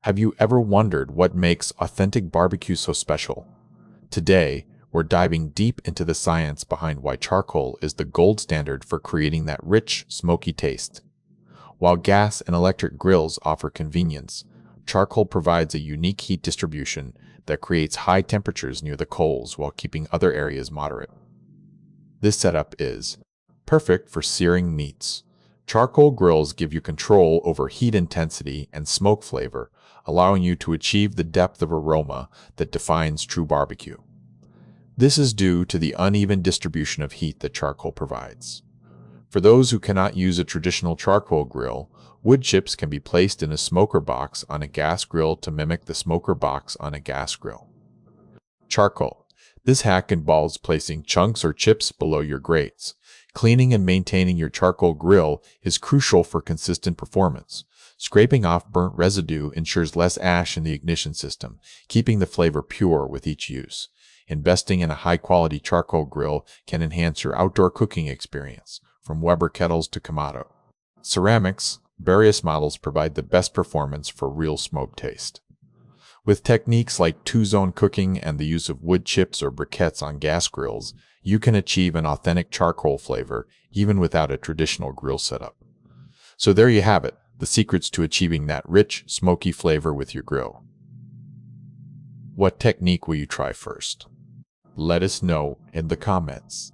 Have you ever wondered what makes authentic barbecue so special? Today, we're diving deep into the science behind why charcoal is the gold standard for creating that rich, smoky taste. While gas and electric grills offer convenience, charcoal provides a unique heat distribution that creates high temperatures near the coals while keeping other areas moderate. This setup is perfect for searing meats. Charcoal grills give you control over heat intensity and smoke flavor, allowing you to achieve the depth of aroma that defines true barbecue. This is due to the uneven distribution of heat that charcoal provides. For those who cannot use a traditional charcoal grill, wood chips can be placed in a smoker box on a gas grill to mimic the smoker box on a gas grill. Charcoal. This hack involves placing chunks or chips below your grates. Cleaning and maintaining your charcoal grill is crucial for consistent performance. Scraping off burnt residue ensures less ash in the ignition system, keeping the flavor pure with each use. Investing in a high-quality charcoal grill can enhance your outdoor cooking experience, from Weber kettles to Kamado ceramics. Various models provide the best performance for real smoke taste. With techniques like two-zone cooking and the use of wood chips or briquettes on gas grills, you can achieve an authentic charcoal flavor even without a traditional grill setup. So there you have it, the secrets to achieving that rich, smoky flavor with your grill. What technique will you try first? Let us know in the comments.